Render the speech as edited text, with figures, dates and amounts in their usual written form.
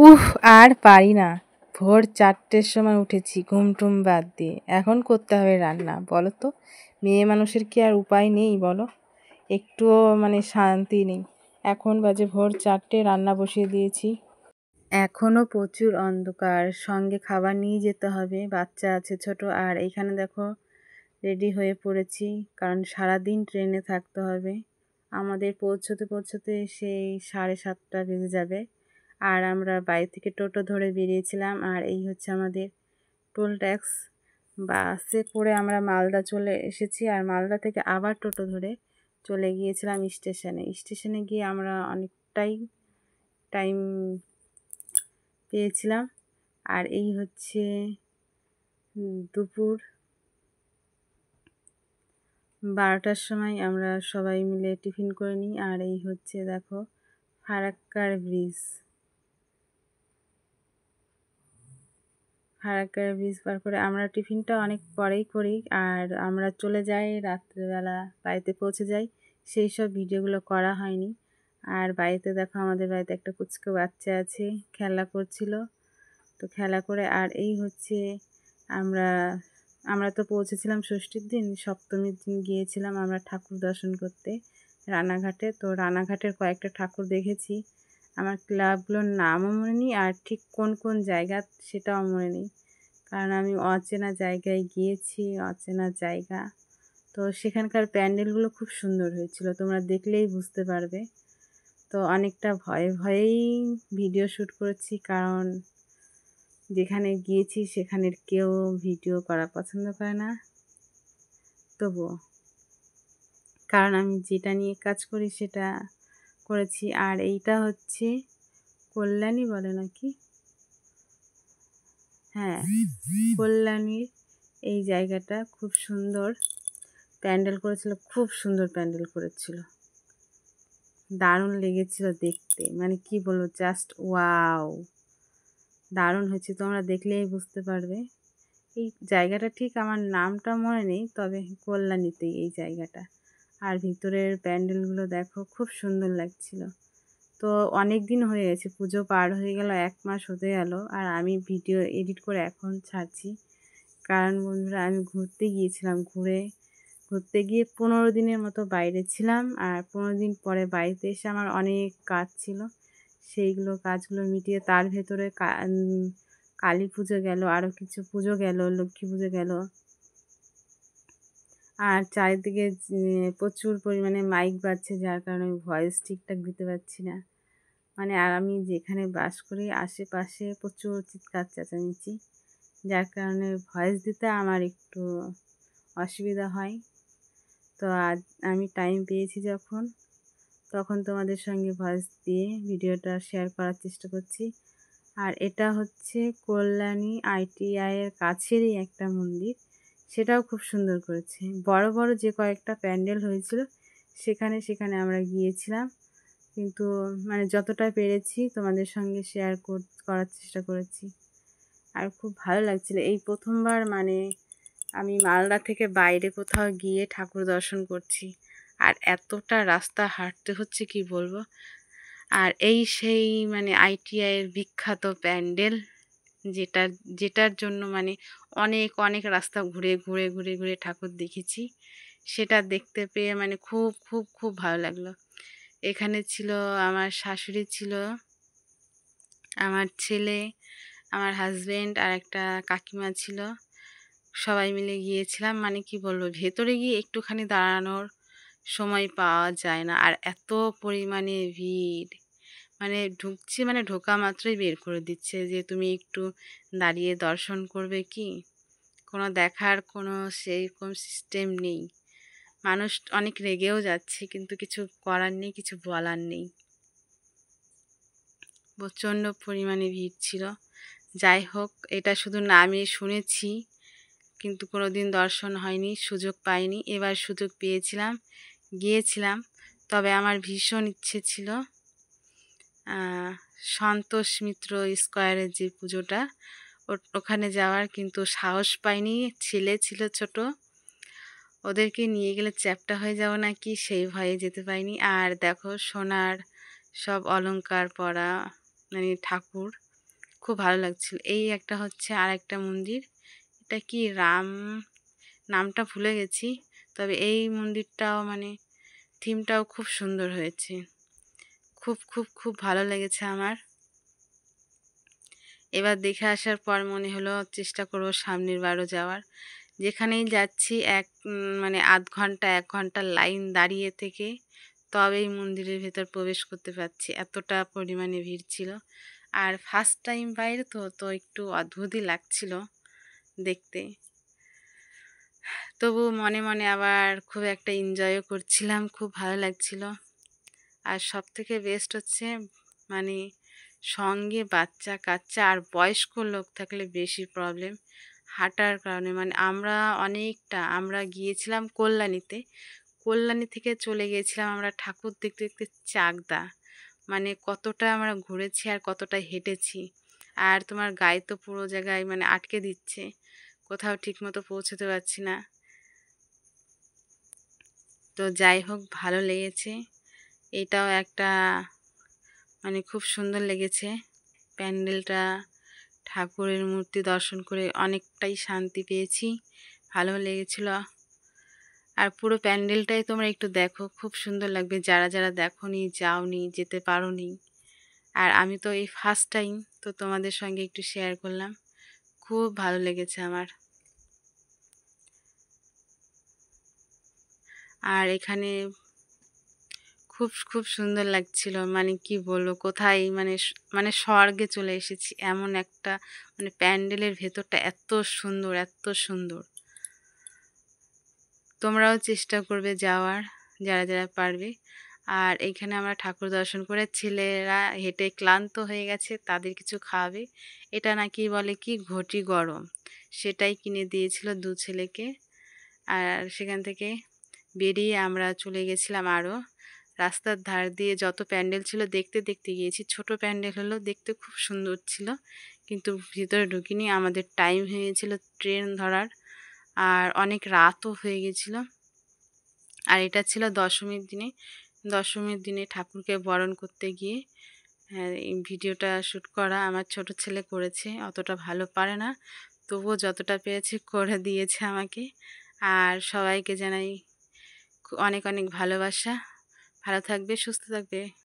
উফ, আর পারি না। ভোর 4টের সময় উঠেছি ঘুম টুম বাদ দিয়ে। এখন করতে হবে রান্না। বলো তো, মেয়ে মানুষের কি আর উপায় নেই বলো? একটুও শান্তি নেই। এখন বাজে ভোর 4টে, রান্না বসিয়ে দিয়েছি। এখনও প্রচুর অন্ধকার, সঙ্গে খাবার নিয়ে যেতে হবে, বাচ্চা আছে ছোট। আর এইখানে দেখো রেডি হয়ে পড়েছি, কারণ সারাদিন ট্রেনে থাকতে হবে। আমাদের পৌঁছতে পৌঁছতে সেই 7:30 বেজে যাবে। আর আমরা বাড়ি থেকে টোটো ধরে বেরিয়েছিলাম। আর এই হচ্ছে আমাদের টোল ট্যাক্স। বাসে করে আমরা মালদা চলে এসেছি, আর মালদা থেকে আবার টোটো ধরে চলে গিয়েছিলাম স্টেশনে গিয়ে আমরা অনেকটাই টাইম পেয়েছিলাম। আর এই হচ্ছে দুপুর 12টার সময় আমরা সবাই মিলে টিফিন করে নিই। আর এই হচ্ছে দেখো ফারাক্কার ব্রিজ পার করে আমরা টিফিনটা অনেক পরেই করি। আর আমরা চলে যাই রাত্রেবেলা, বাড়িতে পৌঁছে যাই। সেই সব ভিডিওগুলো করা হয়নি। আর বাড়িতে দেখো আমাদের বাড়িতে একটা কুচকো বাচ্চা আছে, খেলা করছিল। তো খেলা করে আর এই হচ্ছে আমরা তো পৌঁছেছিলাম ষষ্ঠীর দিন। সপ্তমীর দিন গিয়েছিলাম আমরা ঠাকুর দর্শন করতে রানাঘাটে। তো রানাঘাটের কয়েকটা ঠাকুর দেখেছি। আমার ক্লাবগুলোর নামও মনে নেই, আর ঠিক কোন কোন জায়গা সেটাও মনে নেই, কারণ আমি অচেনা জায়গায় গিয়েছি, অচেনা জায়গা। তো সেখানকার প্যান্ডেলগুলো খুব সুন্দর হয়েছিল, তোমরা দেখলেই বুঝতে পারবে। তো অনেকটা ভয়ে ভয়েই ভিডিও শ্যুট করেছি, কারণ যেখানে গিয়েছি সেখানের কেউ ভিডিও করা পছন্দ করে না। তবুও, কারণ আমি যেটা নিয়ে কাজ করি সেটা করেছি। আর এইটা হচ্ছে কল্যাণী বলে নাকি, হ্যাঁ কল্যাণীর এই জায়গাটা খুব সুন্দর প্যান্ডেল করেছিল, খুব সুন্দর প্যান্ডেল করেছিল, দারুণ লেগেছিল দেখতে। কি বলবো, জাস্ট ওয়াও, দারুণ হয়েছে। তোমরা দেখলেই বুঝতে পারবে। এই জায়গাটা ঠিক আমার নামটা মনে নেই, তবে কল্যাণীতেই এই জায়গাটা। আর ভিতরের প্যান্ডেলগুলো দেখো, খুব সুন্দর লাগছিল। তো অনেক দিন হয়ে গেছে, পুজো পার হয়ে গেল, 1 মাস হতে গেল। আর আমি ভিডিও এডিট করে এখন ছাড়ছি, কারণ বন্ধুরা আমি ঘুরতে গিয়েছিলাম। ঘুরতে গিয়ে 15 দিনের মতো বাইরে ছিলাম। আর 15 দিন পরে বাড়িতে এসে আমার অনেক কাজ ছিল, সেইগুলো কাজগুলো মিটিয়ে তার ভেতরে কালী পুজো গেল, আরও কিছু পুজো গেল, লক্ষ্মী পুজো গেল। আর চারিদিকে প্রচুর পরিমাণে মাইক বাজছে, যার কারণে আমি ভয়েস ঠিকঠাক দিতে পারছি না। আর আমি যেখানে বাস করি আশেপাশে প্রচুর চিৎকার চেঁচামেচি, যার কারণে ভয়েস দিতে আমার একটু অসুবিধা হয়। তো আজ আমি টাইম পেয়েছি তখন তোমাদের সঙ্গে ভয়েস দিয়ে ভিডিওটা শেয়ার করার চেষ্টা করছি। আর এটা হচ্ছে কল্যাণী ITI-এর কাছেরই একটা মন্দির, সেটাও খুব সুন্দর করেছে। বড় বড় যে কয়েকটা প্যান্ডেল হয়েছিল সেখানে আমরা গিয়েছিলাম, কিন্তু যতটা পেরেছি তোমাদের সঙ্গে শেয়ার করার চেষ্টা করেছি। আর খুব ভালো লাগছিল। এই প্রথমবার আমি মালদা থেকে বাইরে কোথাও গিয়ে ঠাকুর দর্শন করছি। আর এতটা রাস্তা হাঁটতে হচ্ছে কি বলবো। আর এই সেই ITI-এর বিখ্যাত প্যান্ডেল, যেটার জন্য অনেক অনেক রাস্তা ঘুরে ঘুরে ঘুরে ঘুরে ঠাকুর দেখেছি। সেটা দেখতে পেয়ে খুব খুব খুব ভালো লাগলো। এখানে ছিল আমার শাশুড়ি, ছিল আমার ছেলে, আমার হাজব্যান্ড, আর একটা কাকিমা ছিল। সবাই মিলে গিয়েছিলাম। কি বলবো, ভেতরে গিয়ে একটুখানি দাঁড়ানোর সময় পাওয়া যায় না, আর এত পরিমাণে ভিড়। ঢুকছি, ঢোকা মাত্রই বের করে দিচ্ছে যে তুমি একটু দাঁড়িয়ে দর্শন করবে কি, কোনো দেখার কোনো সেরকম সিস্টেম নেই। মানুষ অনেক রেগেও যাচ্ছে, কিন্তু কিছু করার নেই, কিছু বলার নেই। প্রচণ্ড পরিমাণে ভিড় ছিল। যাই হোক, এটা শুধু নামে শুনেছি, কিন্তু কোনো দিন দর্শন হয়নি, সুযোগ পাইনি। এবার সুযোগ পেয়েছিলাম, গিয়েছিলাম। তবে আমার ভীষণ ইচ্ছে ছিল সন্তোষ মিত্র স্কয়ারের যে পুজোটা, ওখানে যাওয়ার, কিন্তু সাহস পাইনি। ছেলে ছিল ছোট, ওদেরকে নিয়ে গেলে চ্যাপ্টা হয়ে যাব নাকি, সেই ভয়ে যেতে পারিনি। আর দেখো সোনার সব অলংকার পরা ঠাকুর, খুব ভালো লাগছিল। এই একটা হচ্ছে আর একটা মন্দির, এটা কি রাম, নামটা ভুলে গেছি, তবে এই মন্দিরটাও মানে থিমটাও খুব সুন্দর হয়েছে। খুব খুব খুব ভালো লেগেছে আমার। এবার দেখে আসার পর মনে হলো চেষ্টা করব সামনের বারও যাওয়ার। যেখানেই যাচ্ছি মানে আধ ঘন্টা 1 ঘন্টা লাইন দাঁড়িয়ে থেকে তবেই মন্দিরের ভেতর প্রবেশ করতে পারছি, এতটা পরিমাণে ভিড় ছিল। আর ফার্স্ট টাইম বাইরে তো একটু অদ্ভুতই লাগছিল দেখতে। তবু মনে মনে আবার খুব একটা এনজয়ও করছিলাম, খুব ভালো লাগছিল। আর সবথেকে বেস্ট হচ্ছে মানে সঙ্গে বাচ্চা কাচ্চা আর বয়স্ক লোক থাকলে বেশি প্রবলেম হাঁটার কারণে। মানে আমরা গিয়েছিলাম কল্যাণী থেকে চলে গিয়েছিলাম আমরা ঠাকুর দেখতে দেখতে চাকদা। মানে কতটা আমরা ঘুরেছি আর কতটা হেঁটেছি। আর তোমার গায়ে তো পুরো জায়গায় মানে আটকে দিচ্ছে, কোথাও ঠিকমতো পৌঁছতে পারছি না। তো যাই হোক, ভালো লেগেছে। এটাও একটা মানে খুব সুন্দর লেগেছে প্যান্ডেলটা। ঠাকুরের মূর্তি দর্শন করে অনেকটাই শান্তি পেয়েছি, ভালো লেগেছিল। আর পুরো প্যান্ডেলটাই তোমরা একটু দেখো, খুব সুন্দর লাগবে যারা যারা দেখোনি, যাওনি, যেতে পারোনি। আর আমি তো এই ফার্স্ট টাইম, তো তোমাদের সঙ্গে একটু শেয়ার করলাম, খুব ভালো লেগেছে আমার। আর এখানে খুব খুব সুন্দর লাগছিল, মানে কি বলবো, কোথায় মানে স্বর্গে চলে এসেছি এমন একটা, মানে প্যান্ডেলের ভেতরটা এত সুন্দর, এত সুন্দর। তোমরাও চেষ্টা করবে যাওয়ার, যারা যারা পারবে। আর এইখানে আমরা ঠাকুর দর্শন করে ছেলেরা হেঁটে ক্লান্ত হয়ে গেছে, তাদের কিছু খাওয়াবে। এটা নাকি বলে কি ঘটি গরম, সেটাই কিনে দিয়েছিল 2 ছেলেকে। আর সেখান থেকে বেরিয়ে আমরা চলে গেছিলাম আরও। রাস্তার ধার দিয়ে যত প্যান্ডেল ছিল দেখতে দেখতে গিয়েছি। ছোট প্যান্ডেল হলেও দেখতে খুব সুন্দর ছিল, কিন্তু ভিতরে ঢুকিনি, আমাদের টাইম হয়ে গেছিলো ট্রেন ধরার। আর অনেক রাতও হয়ে গেছিল। আর এটা ছিল দশমীর দিনে ঠাকুরকে বরণ করতে গিয়ে এই ভিডিওটা শ্যুট করা। আমার ছোট ছেলে করেছে, অতটা ভালো পারে না, তবুও যতটা পেরেছে করে দিয়েছে আমাকে। আর সবাইকে জানাই অনেক অনেক ভালোবাসা। ভালো থাকবে, সুস্থ থাকবে।